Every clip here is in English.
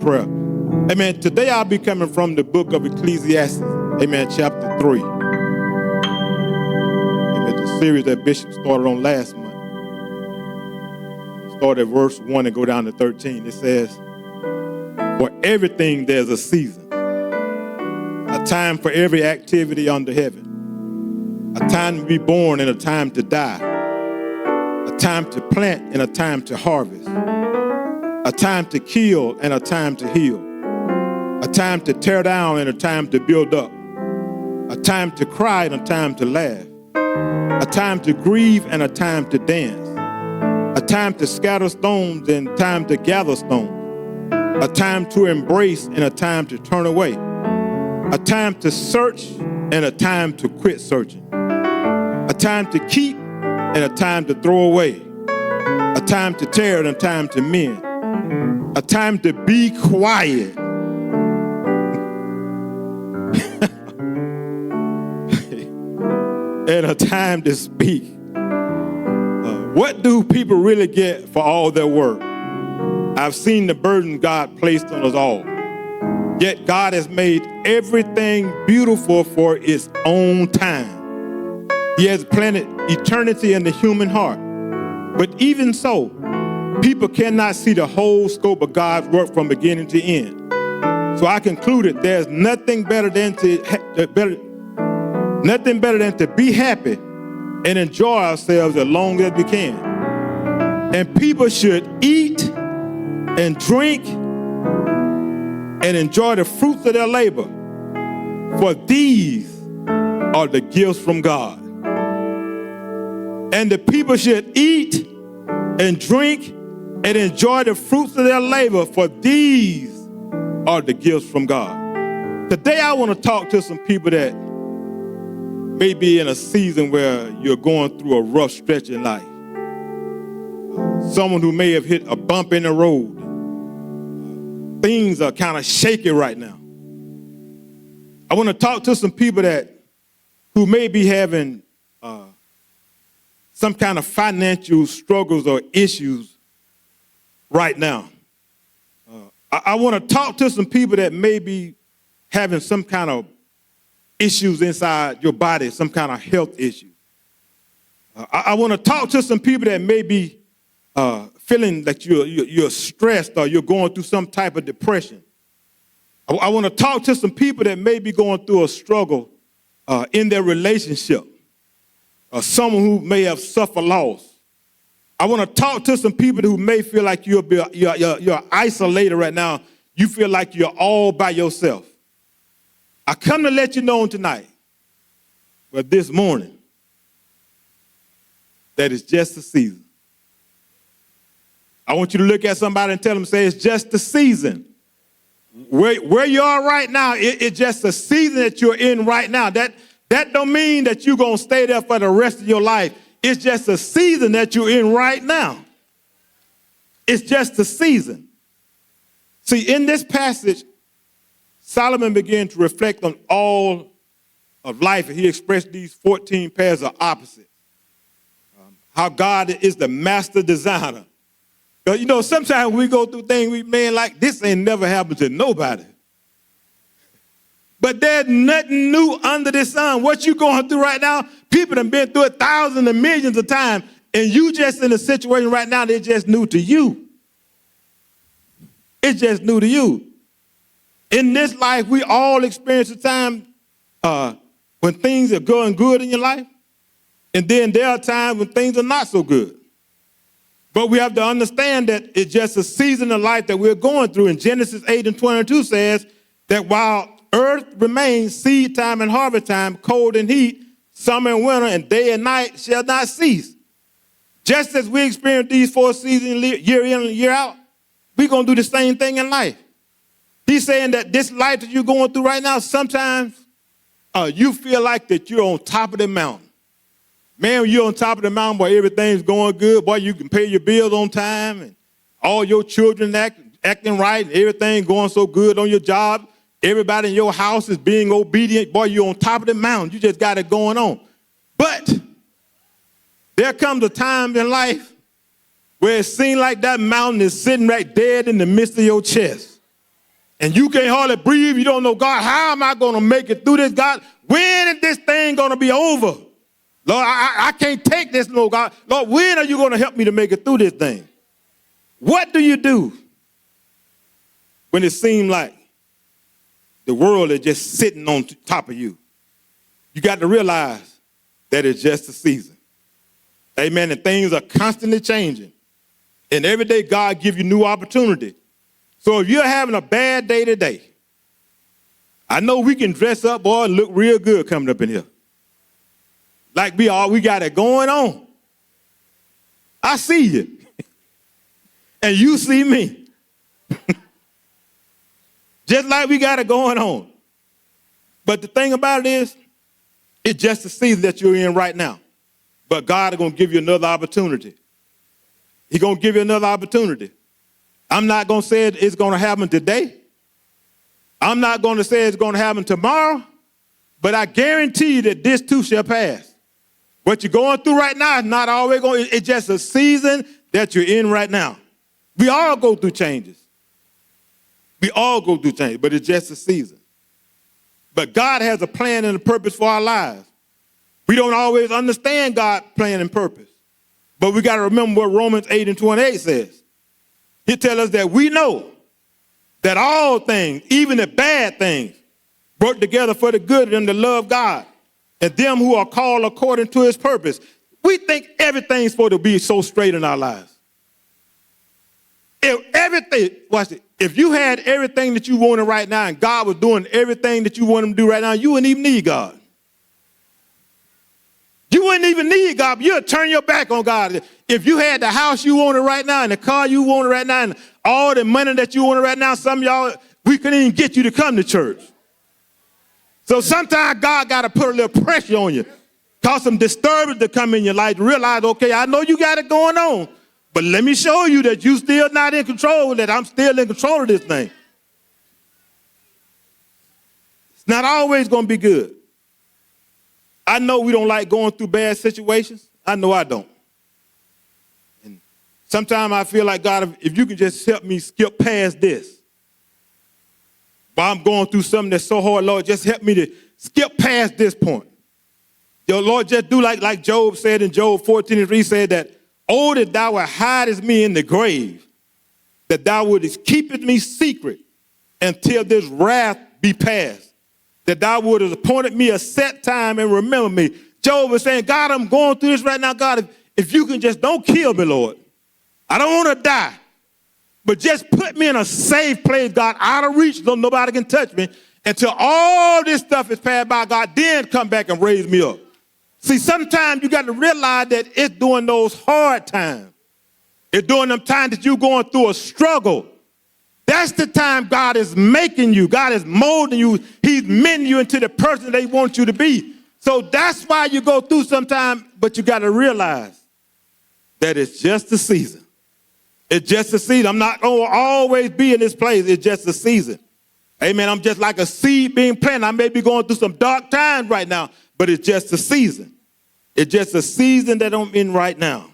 prayer. Amen. Today I'll be coming from the book of Ecclesiastes. Amen. Chapter 3. Amen. The series that Bishop started on last month. Start at verse 1 and go down to 13. It says, for everything there's a season. A time for every activity under heaven. A time to be born and a time to die. A time to plant and a time to harvest. A time to kill and a time to heal. A time to tear down and a time to build up. A time to cry and a time to laugh. A time to grieve and a time to dance. A time to scatter stones and a time to gather stones. A time to embrace and a time to turn away. A time to search and a time to quit searching. A time to keep and a time to throw away. A time to tear and a time to mend. A time to be quiet. And a time to speak. What do people really get for all their work? I've seen the burden God placed on us all. Yet God has made everything beautiful for its own time. He has planted eternity in the human heart. But even so, people cannot see the whole scope of God's work from beginning to end. So I concluded there's nothing better than to be happy and enjoy ourselves as long as we can. And people should eat and drink and enjoy the fruits of their labor, for these are the gifts from God. And the people should eat and drink and enjoy the fruits of their labor, for these are the gifts from God. Today I want to talk to some people that may be in a season where you're going through a rough stretch in life. Someone who may have hit a bump in the road. Things are kind of shaky right now. I want to talk to some people who may be having some kind of financial struggles or issues right now. I want to talk to some people that may be having some kind of issues inside your body, some kind of health issues. I want to talk to some people that may be feeling that you're stressed or you're going through some type of depression. I want to talk to some people that may be going through a struggle in their relationship, or someone who may have suffered loss. I want to talk to some people who may feel like you're isolated right now. You feel like you're all by yourself. I come to let you know tonight, but this morning, that it's just a season. I want you to look at somebody and tell them, say, it's just a season. Where you are right now, it's just a season that you're in right now. That don't mean that you're going to stay there for the rest of your life. It's just a season that you're in right now. It's just a season. See, in this passage, Solomon began to reflect on all of life, and he expressed these 14 pairs of opposites. How God is the master designer. You know, sometimes we go through things, like this ain't never happened to nobody. But there's nothing new under the sun. What you going through right now, people have been through it thousands and millions of times, and you just in a situation right now that's just new to you. It's just new to you. In this life, we all experience a time when things are going good in your life, and then there are times when things are not so good. But we have to understand that it's just a season of life that we're going through. And Genesis 8:22 says that while earth remains, seed time and harvest time, cold and heat, summer and winter, and day and night shall not cease. Just as we experience these 4 seasons year in and year out, we're going to do the same thing in life. He's saying that this life that you're going through right now, sometimes you feel like that you're on top of the mountain. Man, when you're on top of the mountain, boy, everything's going good. Boy, you can pay your bills on time, and all your children acting right, and everything going so good on your job. Everybody in your house is being obedient. Boy, you're on top of the mountain. You just got it going on. But there comes a time in life where it seems like that mountain is sitting right dead in the midst of your chest. and you can't hardly breathe. You don't know, God, how am I going to make it through this? God, when is this thing going to be over? Lord, I can't take this, no, God. Lord, when are you going to help me to make it through this thing? What do you do when it seems like the world is just sitting on top of you? You got to realize that it's just a season. Amen. And things are constantly changing. And every day God gives you new opportunity. So if you're having a bad day today, I know we can dress up, boy, and look real good coming up in here. Like we got it going on. I see you. And you see me. Just like we got it going on. But the thing about it is, it's just the season that you're in right now. But God is going to give you another opportunity. He's going to give you another opportunity. I'm not going to say it's going to happen today. I'm not going to say it's going to happen tomorrow. But I guarantee you that this too shall pass. What you're going through right now is not always going. It's just a season that you're in right now. We all go through changes. We all go through changes, but it's just a season. But God has a plan and a purpose for our lives. We don't always understand God's plan and purpose. But we got to remember what Romans 8:28 says. He tells us that we know that all things, even the bad things, work together for the good of them that love God and them who are called according to his purpose. We think everything's supposed to be so straight in our lives. If you had everything that you wanted right now and God was doing everything that you want him to do right now, you wouldn't even need God. You wouldn't even need God, but you'd turn your back on God. If you had the house you wanted right now and the car you wanted right now and all the money that you wanted right now, some of y'all, we couldn't even get you to come to church. So sometimes God got to put a little pressure on you, cause some disturbance to come in your life to realize, okay, I know you got it going on, but let me show you that you still not in control, that I'm still in control of this thing. It's not always going to be good. I know we don't like going through bad situations. I know I don't. And sometimes I feel like, God, if you can just help me skip past this. While I'm going through something that's so hard, Lord, just help me to skip past this point. Yo, Lord, just do like Job said in Job 14:3 said that, oh, that thou would hidest me in the grave, that thou wouldest keepest me secret until this wrath be past. That thou would have appointed me a set time and remember me. Job was saying, God, I'm going through this right now. God, if you can just don't kill me, Lord. I don't want to die. But just put me in a safe place, God, out of reach so nobody can touch me until all this stuff is passed by, God, then come back and raise me up. See, sometimes you got to realize that it's during those hard times. It's during them times that you're going through a struggle. That's the time God is making you. God is molding you. He's mending you into the person they want you to be. So that's why you go through sometimes, but you got to realize that it's just a season. It's just a season. I'm not going to always be in this place. It's just a season. Amen. I'm just like a seed being planted. I may be going through some dark times right now, but it's just a season. It's just a season that I'm in right now.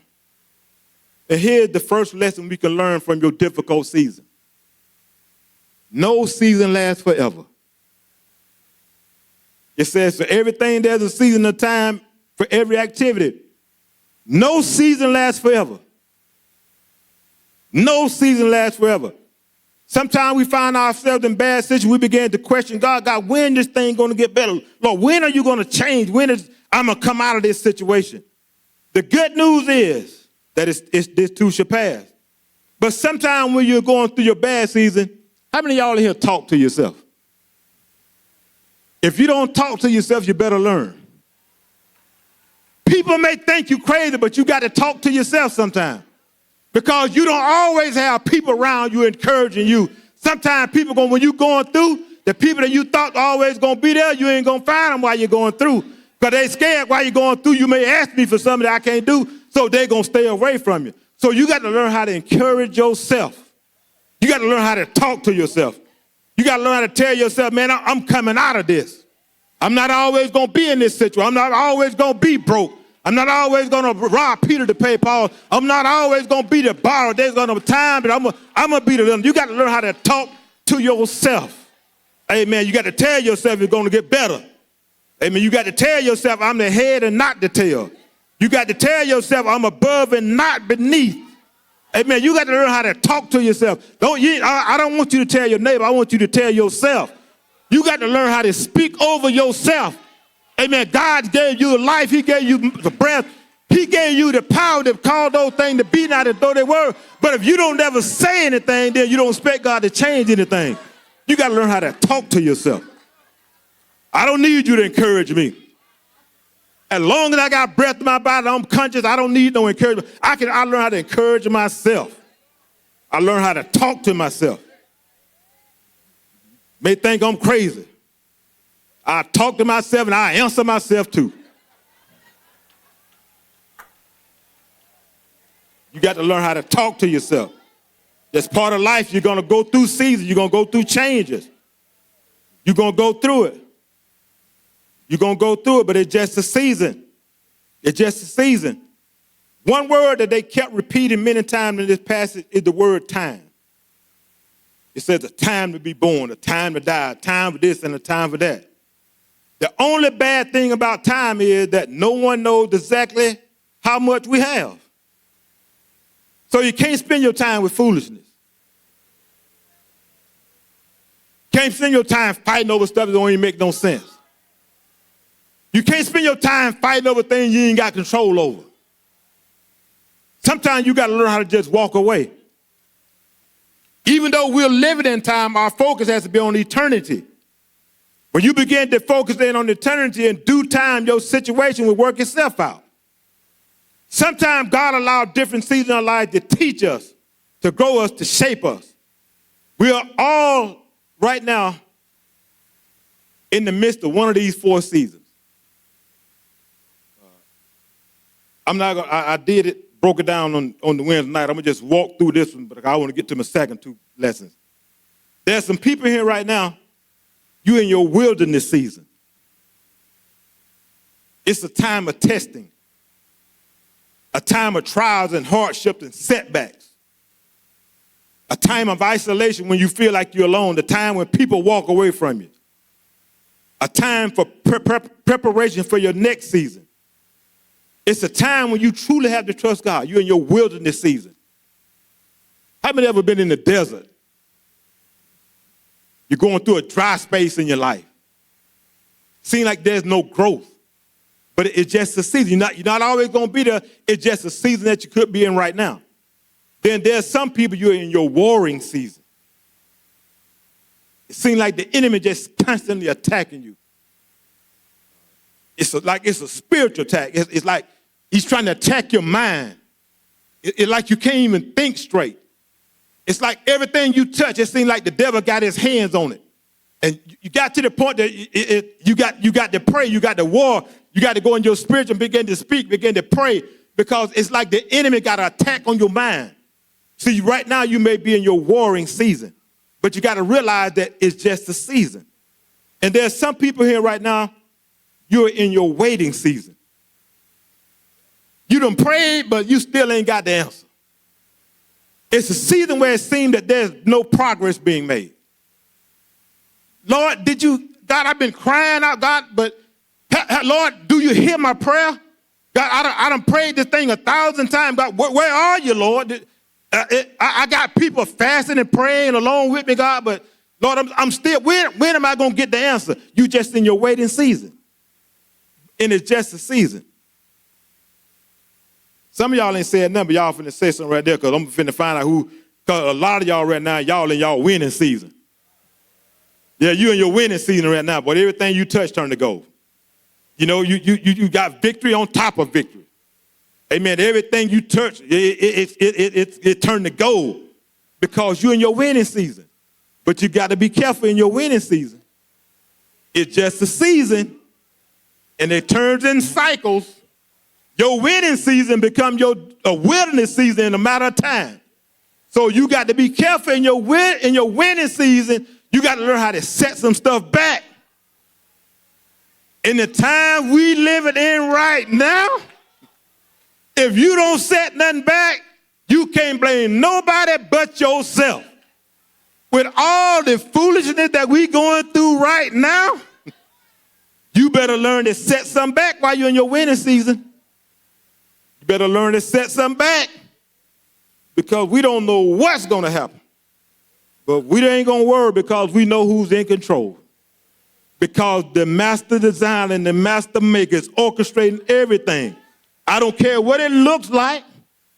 And here's the first lesson we can learn from your difficult season. No season lasts forever. It says for everything there's a season of time for every activity. No season lasts forever. No season lasts forever. Sometimes we find ourselves in bad situations. We begin to question God, when is this thing going to get better? Lord, when are you going to change? When is I'm going to come out of this situation? The good news is that this too shall pass. But sometimes when you're going through your bad season, how many of y'all here talk to yourself? If you don't talk to yourself, you better learn. People may think you crazy, but you got to talk to yourself sometimes. Because you don't always have people around you encouraging you. Sometimes people when you're going through, the people that you thought always going to be there, you ain't going to find them while you're going through. Because they scared while you're going through. You may ask me for something that I can't do, so they're going to stay away from you. So you got to learn how to encourage yourself. You got to learn how to talk to yourself. You got to learn how to tell yourself, man, I'm coming out of this. I'm not always going to be in this situation. I'm not always going to be broke. I'm not always going to rob Peter to pay Paul. I'm not always going to be the borrower. There's going to be time that I'm going to be the little. You got to learn how to talk to yourself. Amen. You got to tell yourself you're going to get better. Amen. You got to tell yourself I'm the head and not the tail. You got to tell yourself I'm above and not beneath. Amen. You got to learn how to talk to yourself. I don't want you to tell your neighbor. I want you to tell yourself. You got to learn how to speak over yourself. Amen. God gave you life. He gave you the breath. He gave you the power to call those things to be not as though they were. But if you don't ever say anything, then you don't expect God to change anything. You got to learn how to talk to yourself. I don't need you to encourage me. As long as I got breath in my body, I'm conscious, I don't need no encouragement. I learn how to encourage myself. I learn how to talk to myself. May think I'm crazy. I talk to myself and I answer myself too. You got to learn how to talk to yourself. That's part of life. You're going to go through seasons. You're going to go through changes. You're going to go through it. You're going to go through it, but it's just a season. It's just a season. One word that they kept repeating many times in this passage is the word time. It says a time to be born, a time to die, a time for this and a time for that. The only bad thing about time is that no one knows exactly how much we have. So you can't spend your time with foolishness. Can't spend your time fighting over stuff that don't even make no sense. You can't spend your time fighting over things you ain't got control over. Sometimes you got to learn how to just walk away. Even though we're living in time, our focus has to be on eternity. When you begin to focus in on eternity, in due time, your situation will work itself out. Sometimes God allows different seasons in our life to teach us, to grow us, to shape us. We are all right now in the midst of one of these 4 seasons. I did it, broke it down on the Wednesday night. I'm going to just walk through this one, but I want to get to my second 2 lessons. There's some people here right now, you're in your wilderness season. It's a time of testing, a time of trials and hardships and setbacks, a time of isolation when you feel like you're alone, the time when people walk away from you, a time for preparation for your next season. It's a time when you truly have to trust God. You're in your wilderness season. How many ever been in the desert? You're going through a dry space in your life. Seems like there's no growth. But it's just a season. You're not always going to be there. It's just a season that you could be in right now. Then there's some people you're in your warring season. It seems like the enemy just constantly attacking you. It's a spiritual attack. It's like he's trying to attack your mind. It's like you can't even think straight. It's like everything you touch, it seems like the devil got his hands on it. And you got to the point that you got to pray, you got to war, you got to go in your spirit and begin to speak, begin to pray, because it's like the enemy got an attack on your mind. See, right now you may be in your warring season, but you got to realize that it's just a season. And there's some people here right now, you're in your waiting season. You done prayed, but you still ain't got the answer. It's a season where it seems that there's no progress being made. Lord, God, I've been crying out, God, but Lord, do you hear my prayer? God, I done prayed this thing 1,000 times. God, where are you, Lord? I got people fasting and praying along with me, God, but Lord, I'm still, when am I going to get the answer? You just in your waiting season. And it's just a season. Some of y'all ain't said nothing, but y'all finna say something right there, because I'm finna find out because a lot of y'all right now, y'all in y'all winning season. Yeah, you in your winning season right now, but everything you touch turn to gold. You know, you got victory on top of victory. Amen. Everything you touch, it turned to gold because you're in your winning season. But you got to be careful in your winning season. It's just a season, and it turns in cycles. Your winning season becomes a wilderness season in a matter of time. So you got to be careful in your winning season. You got to learn how to set some stuff back. In the time we living in right now, if you don't set nothing back, you can't blame nobody but yourself. with all the foolishness that we going through right now, you better learn to set something back while you're in your winning season. You better learn to set something back because we don't know what's going to happen. But we ain't going to worry because we know who's in control. Because the master designer and the master maker is orchestrating everything. I don't care what it looks like.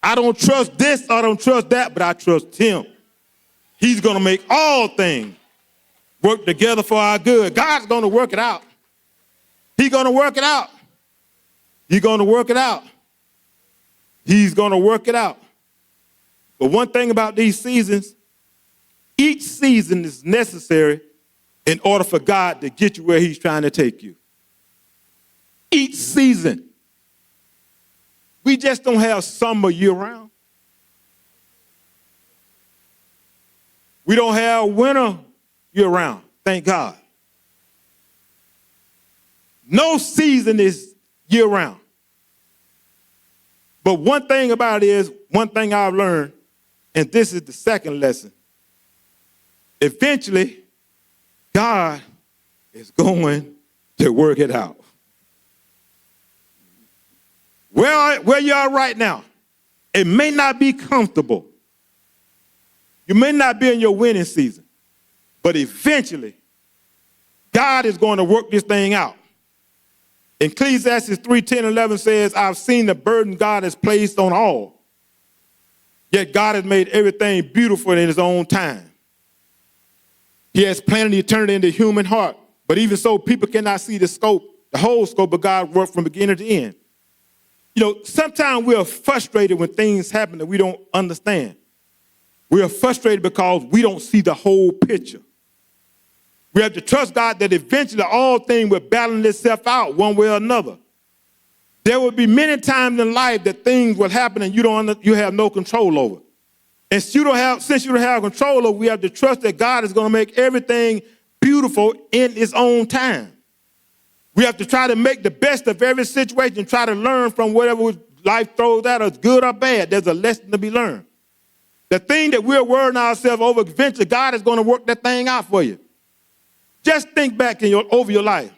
I don't trust this, I don't trust that, but I trust him. He's going to make all things work together for our good. God's going to work it out. He's going to work it out. He's going to work it out. He's going to work it out. But one thing about these seasons, each season is necessary in order for God to get you where he's trying to take you. Each season. We just don't have summer year-round. We don't have winter year-round, thank God. No season is year-round. But one thing about it is, one thing I've learned, and this is the second lesson, eventually, God is going to work it out. Where you are right now, it may not be comfortable. You may not be in your winning season, but eventually, God is going to work this thing out. Ecclesiastes 3:10-11 says, I've seen the burden God has placed on all, yet God has made everything beautiful in his own time. He has planted eternity in the human heart, but even so, people cannot see the whole scope of God's work from beginning to end. You know, sometimes we are frustrated when things happen that we don't understand. We are frustrated because we don't see the whole picture. We have to trust God that eventually all things will balance itself out one way or another. There will be many times in life that things will happen and you have no control over. And since you don't have control over, we have to trust that God is going to make everything beautiful in his own time. We have to try to make the best of every situation and try to learn from whatever life throws at us, good or bad. There's a lesson to be learned. The thing that we're worrying ourselves over, eventually God is going to work that thing out for you. Just think back over your life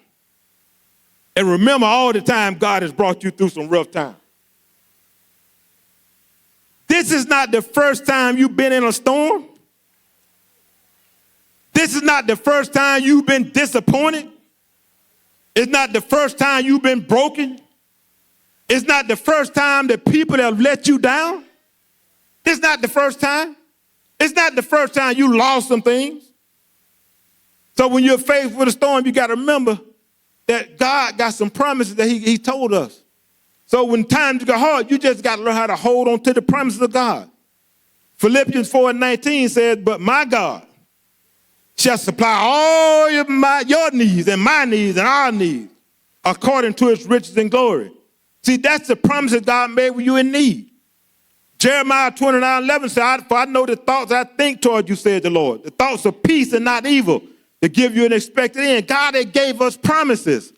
and remember all the time God has brought you through some rough times. This is not the first time you've been in a storm. This is not the first time you've been disappointed. It's not the first time you've been broken. It's not the first time that people have let you down. It's not the first time. It's not the first time you lost some things. So when you're faced with a storm, you got to remember that God got some promises that he told us. So when times get hard, you just got to learn how to hold on to the promises of God. Philippians 4:19 says, but my God shall supply all your needs and my needs and our needs according to his riches and glory. See, that's the promise that God made when you're in need. Jeremiah 29:11 says, for I know the thoughts I think toward you, said the Lord, the thoughts of peace and not evil, to give you an expected end. God had gave us promises.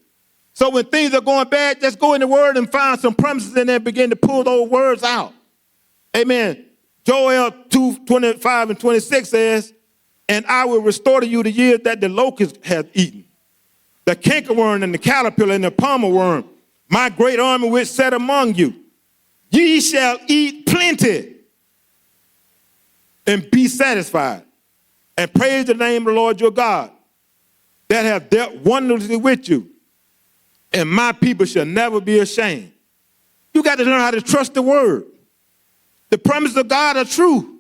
So when things are going bad, just go in the word and find some promises and then begin to pull those words out. Amen. Joel 2:25-26 says, and I will restore to you the years that the locust hath eaten, the cankerworm and the caterpillar and the palmer worm, my great army which set among you. Ye shall eat plenty and be satisfied, and praise the name of the Lord your God, that have dealt wondrously with you, and my people shall never be ashamed. You got to learn how to trust the word. The promises of God are true.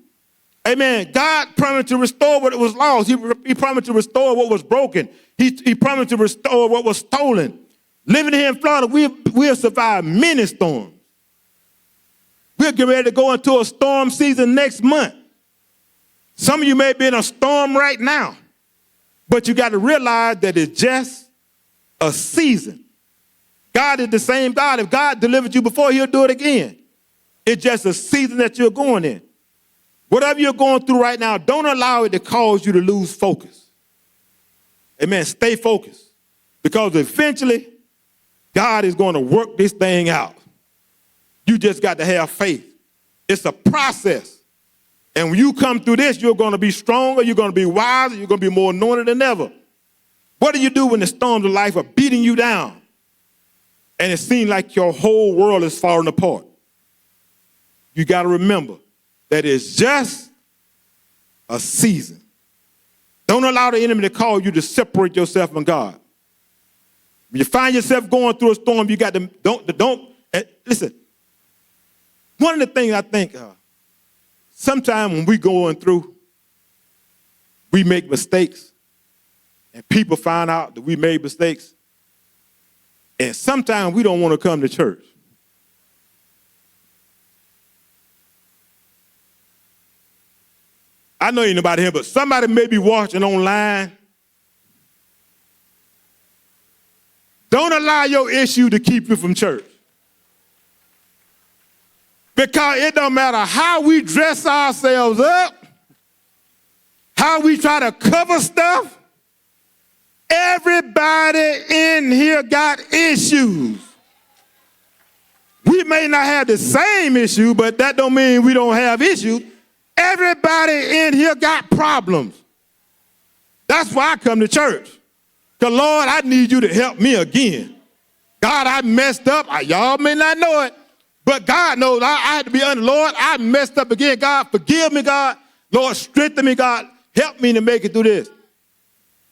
Amen. God promised to restore what was lost. He promised to restore what was broken. He promised to restore what was stolen. Living here in Florida, we'll survive many storms. We're getting ready to go into a storm season next month. Some of you may be in a storm right now, but you got to realize that it's just a season. God is the same God. If God delivered you before, he'll do it again. It's just a season that you're going in. Whatever you're going through right now, don't allow it to cause you to lose focus. Amen. Stay focused, because eventually God is going to work this thing out. You just got to have faith. It's a process. And when you come through this, you're going to be stronger, you're going to be wiser, you're going to be more anointed than ever. What do you do when the storms of life are beating you down and it seems like your whole world is falling apart? You got to remember that it's just a season. Don't allow the enemy to call you to separate yourself from God. When you find yourself going through a storm, you got to, listen. One of the things I think, sometimes when we going through, we make mistakes, and people find out that we made mistakes, and sometimes we don't want to come to church. I know ain't nobody here, but somebody may be watching online. Don't allow your issue to keep you from church. Because it don't matter how we dress ourselves up, how we try to cover stuff, everybody in here got issues. We may not have the same issue, but that don't mean we don't have issues. Everybody in here got problems. That's why I come to church. Because, Lord, I need you to help me again. God, I messed up. Y'all may not know it, but God knows I had to be under. Lord, I messed up again. God, forgive me, God. Lord, strengthen me, God. Help me to make it through this.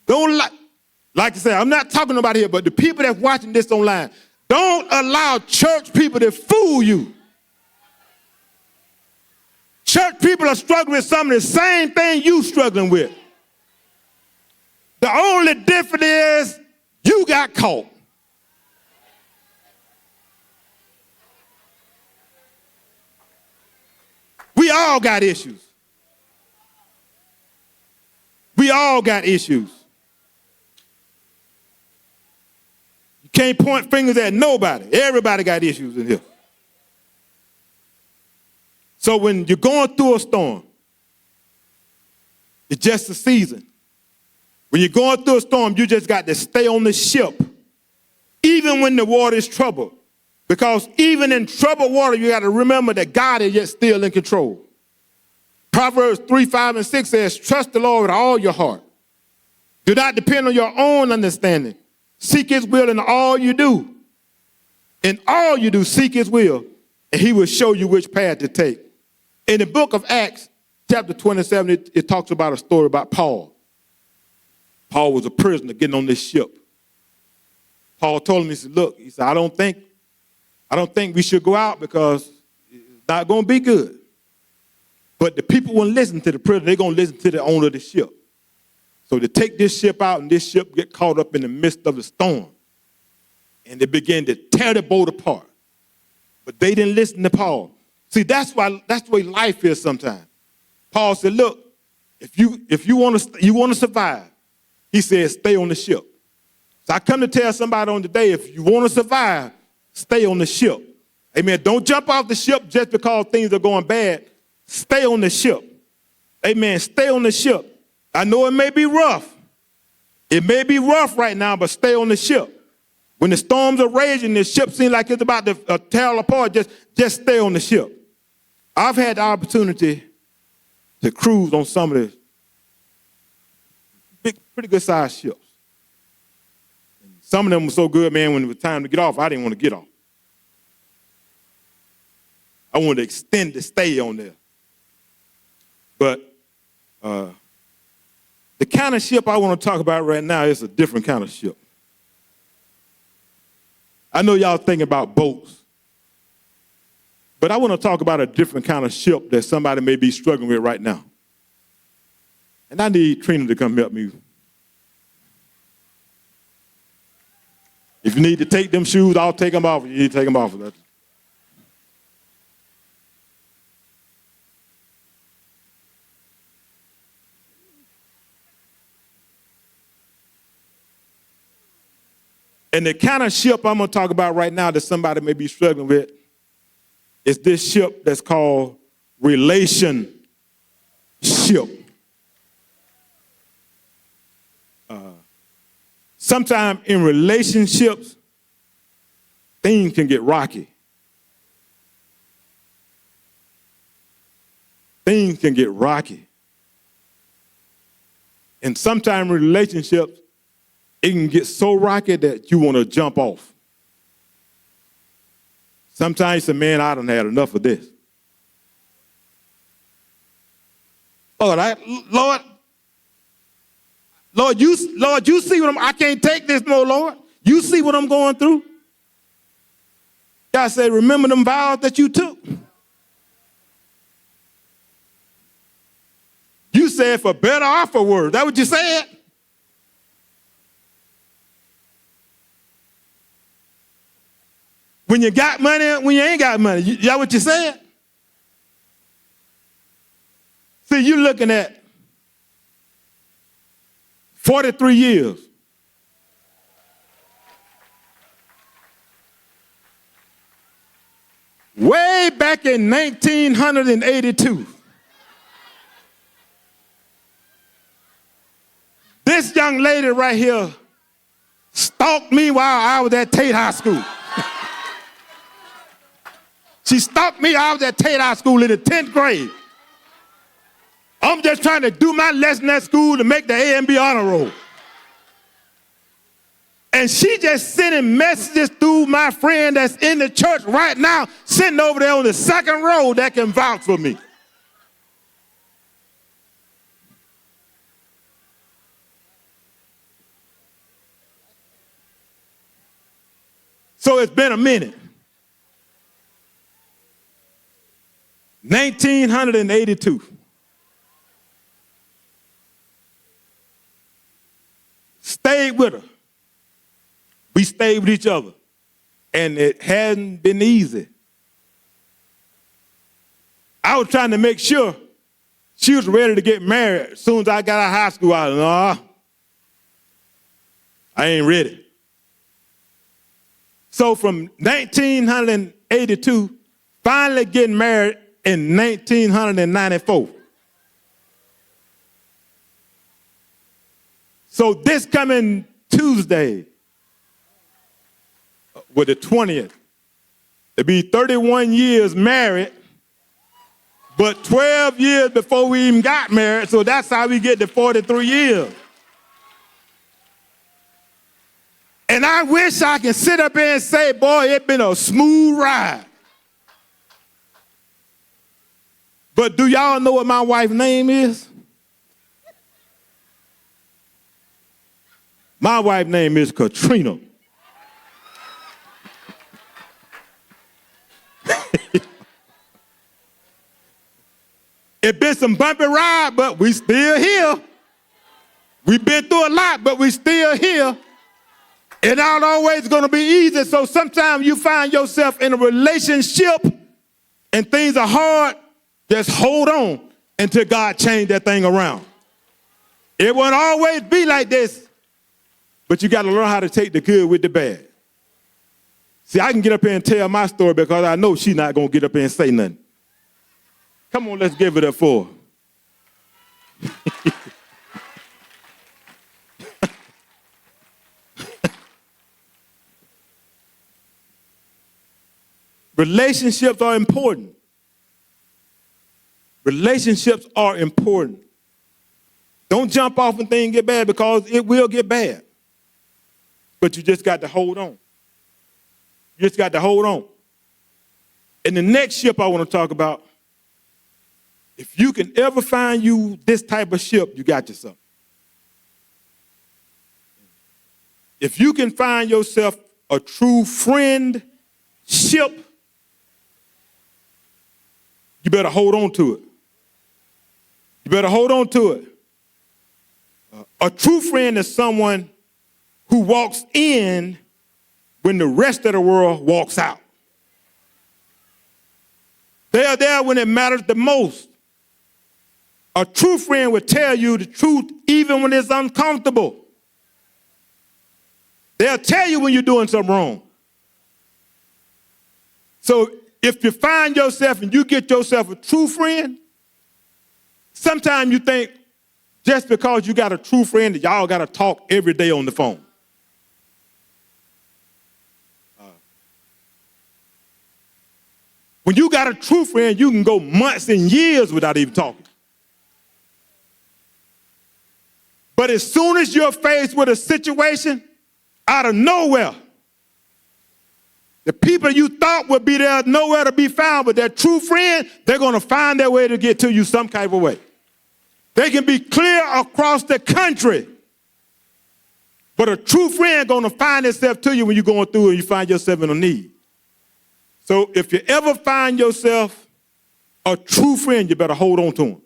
Don't like I said, I'm not talking about here, but the people that's watching this online, don't allow church people to fool you. Church people are struggling with some of the same thing you struggling with. The only difference is you got caught. We all got issues. We all got issues. You can't point fingers at nobody. Everybody got issues in here. So when you're going through a storm, it's just a season. When you're going through a storm, you just got to stay on the ship, even when the water is troubled. Because even in troubled water, you got to remember that God is yet still in control. Proverbs 3, 5, and 6 says, trust the Lord with all your heart. Do not depend on your own understanding. Seek his will in all you do. In all you do, seek his will, and he will show you which path to take. In the book of Acts, chapter 27, it talks about a story about Paul. Paul was a prisoner getting on this ship. Paul told him, he said, look, he said, I don't think we should go out because it's not going to be good. But the people won't listen to the prisoner. They're going to listen to the owner of the ship. So they take this ship out, and this ship get caught up in the midst of the storm. And they begin to tear the boat apart. But they didn't listen to Paul. See, that's the way life is sometimes. Paul said, look, if you want to survive, he said, stay on the ship. So I come to tell somebody on today, if you want to survive, stay on the ship. Amen. Don't jump off the ship just because things are going bad. Stay on the ship. Amen. Stay on the ship. I know it may be rough. It may be rough right now, but stay on the ship. When the storms are raging, the ship seems like it's about to tear apart, just stay on the ship. I've had the opportunity to cruise on some of the pretty good sized ships. Some of them were so good, man, when it was time to get off, I didn't want to get off. I wanted to extend the stay on there. But the kind of ship I want to talk about right now is a different kind of ship. I know y'all thinking about boats, but I want to talk about a different kind of ship that somebody may be struggling with right now. And I need Trina to come help me. If you need to take them shoes, I'll take them off. You need to take them off. And the kind of ship I'm going to talk about right now that somebody may be struggling with is this ship that's called relationship. Sometimes in relationships, things can get rocky. things can get rocky. And sometimes relationships, it can get so rocky that you want to jump off. Sometimes you say, man, I done had enough of this. Lord, you see what I can't take this more, Lord. You see what I'm going through. God said, remember them vows that you took. You said for better or for worse. That what you said? When you got money, when you ain't got money. That what you said? See, you looking at 43 years. Way back in 1982. This young lady right here stalked me while I was at Tate High School. She stalked me while I was at Tate High School in the 10th grade. I'm just trying to do my lesson at school to make the A and B honor roll. And she just sending messages through my friend that's in the church right now, sitting over there on the second row that can vouch for me. So it's been a minute. 1982. Stayed with her. We stayed with each other. And it hadn't been easy. I was trying to make sure she was ready to get married. As soon as I got out of high school, I was like, no, I ain't ready. So from 1982, finally getting married in 1994. So this coming Tuesday, with the 20th, it'll be 31 years married, but 12 years before we even got married, so that's how we get to 43 years. And I wish I could sit up here and say, boy, it's been a smooth ride. But do y'all know what my wife's name is? My wife's name is Katrina. It's been some bumpy ride, but we still here. We've been through a lot, but we still here. It not always going to be easy, so sometimes you find yourself in a relationship and things are hard. Just hold on until God change that thing around. It won't always be like this, but you got to learn how to take the good with the bad. See, I can get up here and tell my story because I know she's not going to get up here and say nothing. Come on, let's give it up for her. Relationships are important. Relationships are important. Don't jump off and things get bad because it will get bad. But you just got to hold on. You just got to hold on. And the next ship I want to talk about, if you can ever find you this type of ship, you got yourself. If you can find yourself a true friend ship, you better hold on to it. You better hold on to it. A true friend is someone who walks in when the rest of the world walks out. They are there when it matters the most. A true friend will tell you the truth even when it's uncomfortable. They'll tell you when you're doing something wrong. So if you find yourself and you get yourself a true friend, sometimes you think just because you got a true friend that y'all got to talk every day on the phone. When you got a true friend, you can go months and years without even talking. But as soon as you're faced with a situation, out of nowhere, the people you thought would be there nowhere to be found, but that true friend, they're going to find their way to get to you some kind of way. They can be clear across the country, but a true friend going to find itself to you when you're going through and you find yourself in a need. So if you ever find yourself a true friend, you better hold on to them,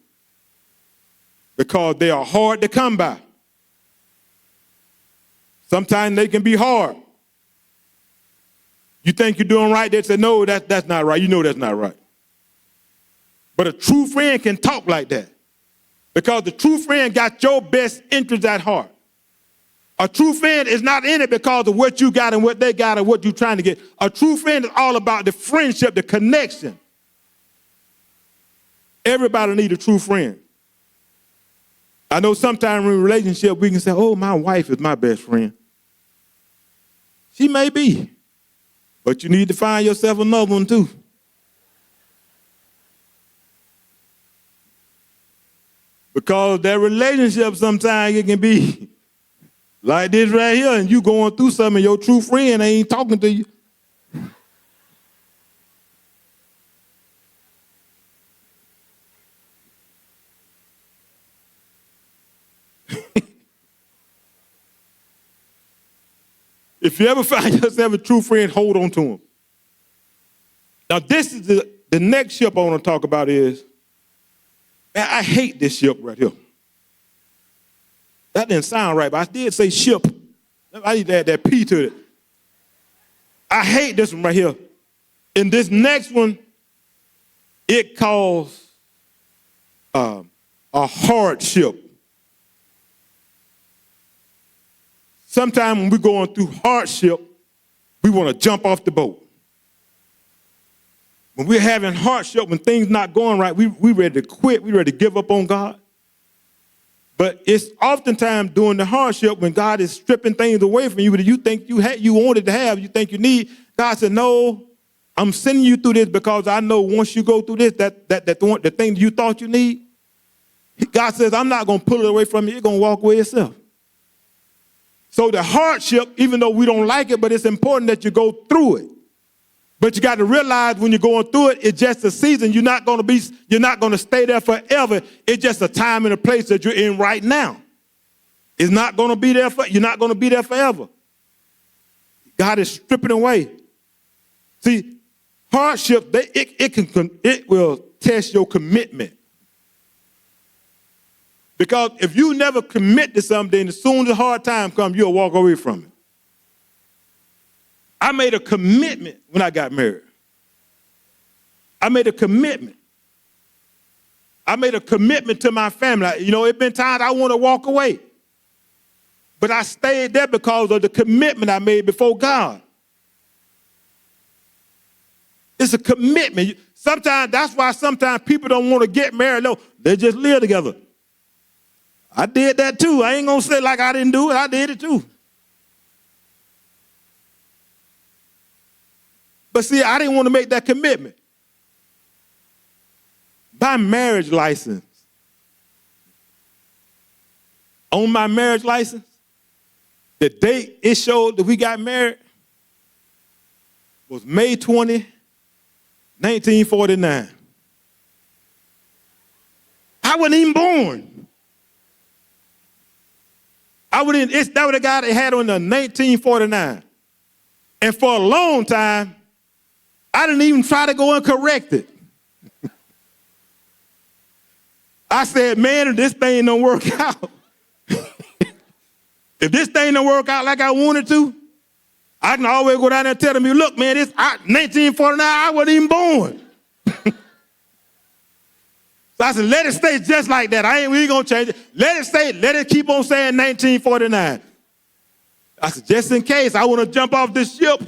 because they are hard to come by. Sometimes they can be hard. You think you're doing right, they say, no, that's not right. You know that's not right. But a true friend can talk like that, because the true friend got your best interest at heart. A true friend is not in it because of what you got and what they got and what you're trying to get. A true friend is all about the friendship, the connection. Everybody needs a true friend. I know sometimes in a relationship we can say, oh, my wife is my best friend. She may be, but you need to find yourself another one too. Because that relationship sometimes it can be like this right here, and you going through something, and your true friend ain't talking to you. If you ever find yourself a true friend, hold on to him. Now, this is the next ship I want to talk about is, man, I hate this ship right here. That didn't sound right, but I did say ship. I need to add that P to it. I hate this one right here. In this next one, it calls a hardship. Sometimes when we're going through hardship, we want to jump off the boat. When we're having hardship, when things not going right, we ready to quit. We ready to give up on God. But it's oftentimes during the hardship when God is stripping things away from you that you think you wanted to have, you think you need. God said, no, I'm sending you through this because I know once you go through this, the thing you thought you need, God says, I'm not going to pull it away from you. It's going to walk away itself. So the hardship, even though we don't like it, but it's important that you go through it. But you got to realize when you're going through it, it's just a season. You're not going to stay there forever. It's just a time and a place that you're in right now. It's not going to be there you're not going to be there forever. God is stripping away. See, hardship, it will test your commitment. Because if you never commit to something, as soon as the hard time comes, you'll walk away from it. I made a commitment when I got married. I made a commitment. I made a commitment to my family. You know, it's been times I want to walk away. But I stayed there because of the commitment I made before God. It's a commitment. Sometimes, that's why sometimes people don't want to get married. No, they just live together. I did that too. I ain't going to say like I didn't do it. I did it too. But see, I didn't want to make that commitment. My marriage license, on my marriage license, the date it showed that we got married was May 20, 1949. I wasn't even born. That was the guy that had on the 1949. And for a long time, I didn't even try to go and correct it. I said, man, if this thing don't work out, if this thing don't work out like I wanted to, I can always go down there and tell them, look, man, 1949, I wasn't even born. So I said, let it stay just like that. We ain't going to change it. Let it keep on saying 1949. I said, just in case I want to jump off this ship.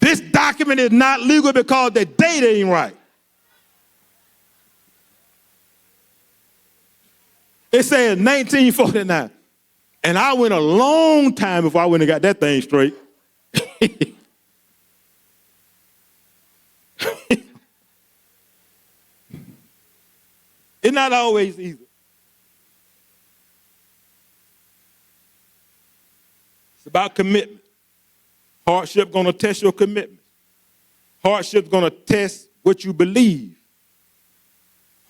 This document is not legal because the date ain't right. It says 1949. And I went a long time before I went and got that thing straight. It's not always easy. It's about commitment. Hardship going to test your commitment. Hardship going to test what you believe.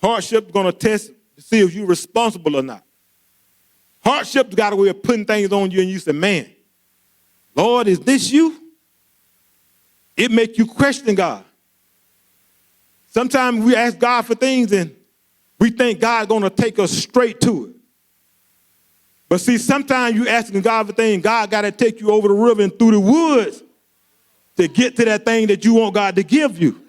Hardship going to test to see if you're responsible or not. Hardship's got a way of putting things on you and you say, man, Lord, is this you? It make you question God. Sometimes we ask God for things and we think God's going to take us straight to it. But see, sometimes you asking God for things, God got to take you over the river and through the woods to get to that thing that you want God to give you.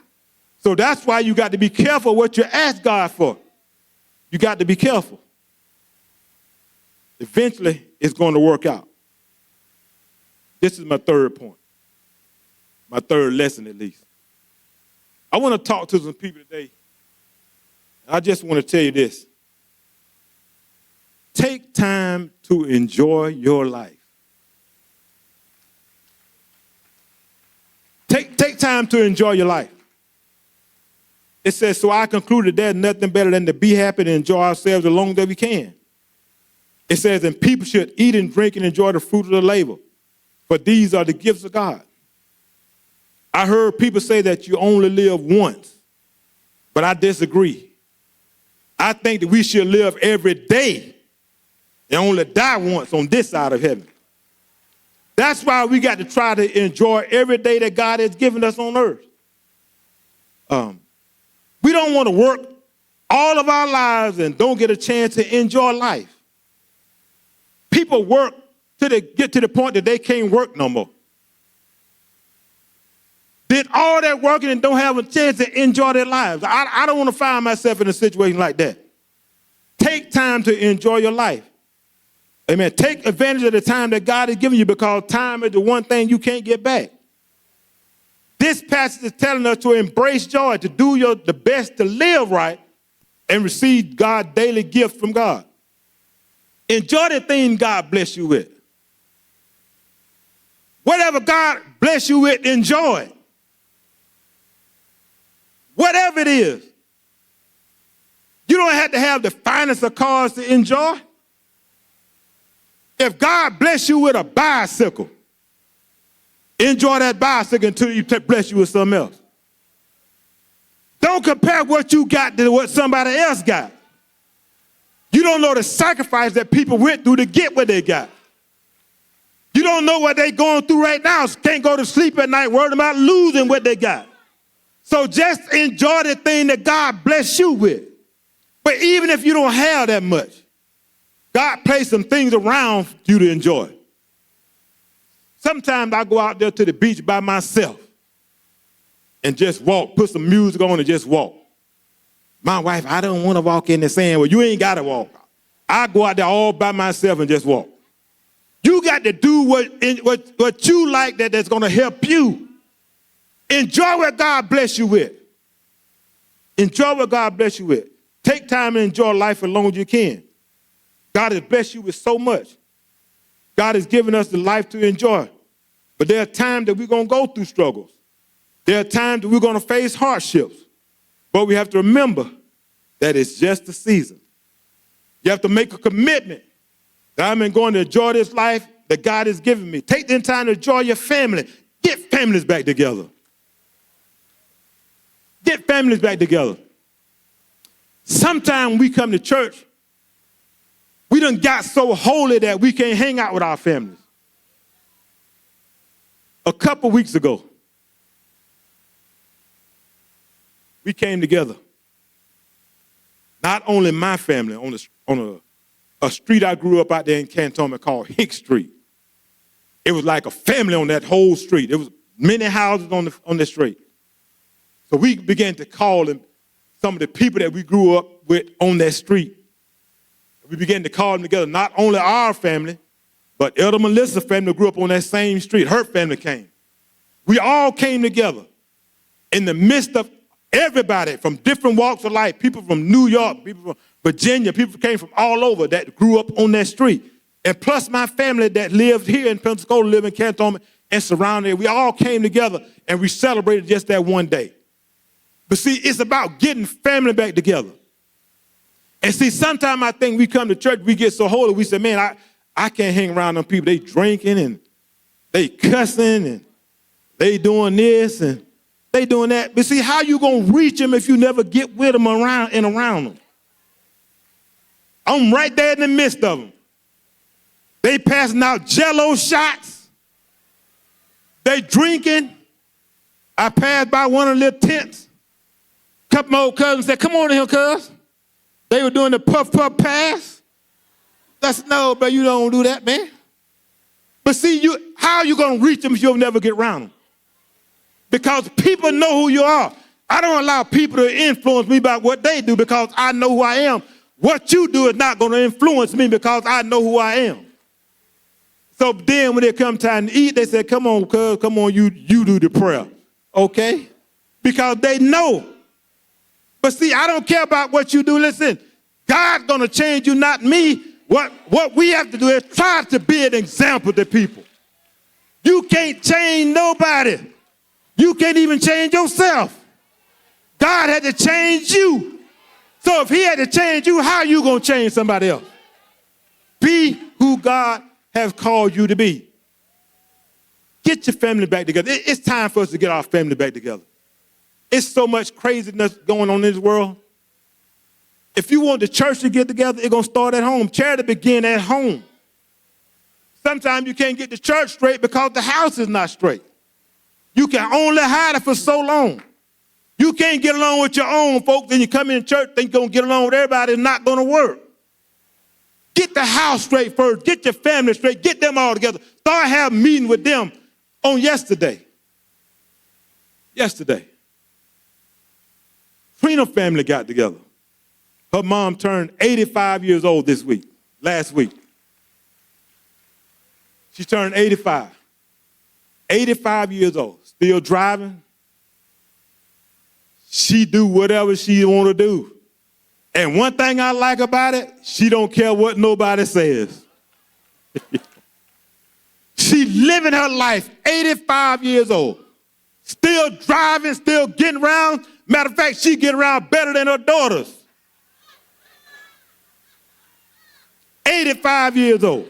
So that's why you got to be careful what you ask God for. You got to be careful. Eventually, it's going to work out. This is my third point. My third lesson, at least. I want to talk to some people today. I just want to tell you this. Take time to enjoy your life. Take time to enjoy your life. It says, so I concluded there's nothing better than to be happy and enjoy ourselves as long as we can. It says, and people should eat and drink and enjoy the fruit of the labor, for these are the gifts of God. I heard people say that you only live once, but I disagree. I think that we should live every day and only die once on this side of heaven. That's why we got to try to enjoy every day that God has given us on earth. We don't want to work all of our lives and don't get a chance to enjoy life. People work till they get to the point that they can't work no more. Did all that working and don't have a chance to enjoy their lives. I don't want to find myself in a situation like that. Take time to enjoy your life. Amen. Take advantage of the time that God has given you, because time is the one thing you can't get back. This passage is telling us to embrace joy, to do the best to live right and receive God's daily gift from God. Enjoy the thing God bless you with. Whatever God bless you with, enjoy it. Whatever it is. You don't have to have the finest of cars to enjoy. If God bless you with a bicycle, enjoy that bicycle until He bless you with something else. Don't compare what you got to what somebody else got. You don't know the sacrifice that people went through to get what they got. You don't know what they're going through right now. Can't go to sleep at night worried about losing what they got. So just enjoy the thing that God bless you with. But even if you don't have that much, God placed some things around you to enjoy. Sometimes I go out there to the beach by myself and just walk, put some music on and just walk. My wife, I don't want to walk in the sand. Well, you ain't got to walk. I go out there all by myself and just walk. You got to do what you like that's going to help you. Enjoy what God bless you with. Enjoy what God bless you with. Take time and enjoy life as long as you can. God has blessed you with so much. God has given us the life to enjoy. But there are times that we're going to go through struggles. There are times that we're going to face hardships. But we have to remember that it's just a season. You have to make a commitment that I'm going to enjoy this life that God has given me. Take the time to enjoy your family. Get families back together. Get families back together. Sometimes we come to church, we done got so holy that we can't hang out with our families. A couple weeks ago, we came together. Not only my family on a street I grew up out there in Cantonment called Hicks Street. It was like a family on that whole street. There was many houses on the street. So we began to call them some of the people that we grew up with on that street. We began to call them together, not only our family, but Elder Melissa's family grew up on that same street. Her family came. We all came together in the midst of everybody from different walks of life, people from New York, people from Virginia, people came from all over that grew up on that street. And plus my family that lived here in Pensacola, lived in Cantonment and surrounding, we all came together and we celebrated just that one day. But see, it's about getting family back together. And see, sometimes I think we come to church, we get so holy, we say, man, I can't hang around them people. They drinking and they cussing and they doing this and they doing that. But see, how you going to reach them if you never get with them around them? I'm right there in the midst of them. They passing out Jell-O shots. They drinking. I passed by one of the little tents. A couple of my old cousins said, come on in here, cuz. They were doing the puff pass. That's no, but you don't do that, man. But see, how are you going to reach them if you'll never get around them? Because people know who you are. I don't allow people to influence me by what they do because I know who I am. What you do is not going to influence me because I know who I am. So then when it come time to eat, they say, come on, cuz, come on, you do the prayer. Okay? Because they know. But see, I don't care about what you do. Listen, God's going to change you, not me. What we have to do is try to be an example to people. You can't change nobody. You can't even change yourself. God had to change you. So if he had to change you, how are you going to change somebody else? Be who God has called you to be. Get your family back together. It's time for us to get our family back together. It's so much craziness going on in this world. If you want the church to get together, it's going to start at home. Charity begins at home. Sometimes you can't get the church straight because the house is not straight. You can only hide it for so long. You can't get along with your own folks, then you come in church, think you're going to get along with everybody. It's not going to work. Get the house straight first. Get your family straight. Get them all together. Start having a meeting with them on yesterday. Trina family got together. Her mom turned 85 years old last week. She turned 85. 85 years old, still driving. She do whatever she want to do. And one thing I like about it, she don't care what nobody says. She living her life, 85 years old. Still driving, still getting around. Matter of fact, she get around better than her daughters. 85 years old.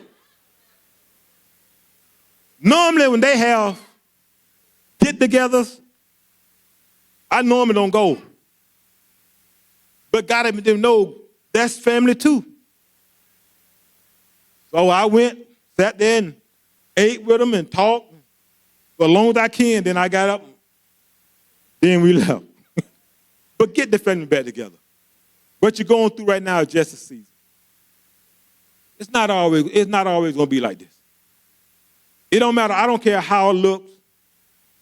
Normally when they have get-togethers, I normally don't go. But God let them know that's family too. So I went, sat there and ate with them and talked for as long as I can. Then I got up. Then we left. But get the family back together. What you're going through right now is just a season. It's not always going to be like this. It don't matter. I don't care how it looks.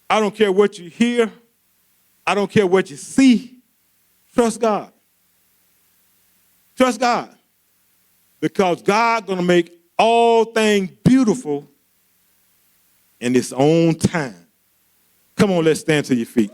I don't care what you hear. I don't care what you see. Trust God. Trust God. Because God's going to make all things beautiful in its own time. Come on, let's stand to your feet.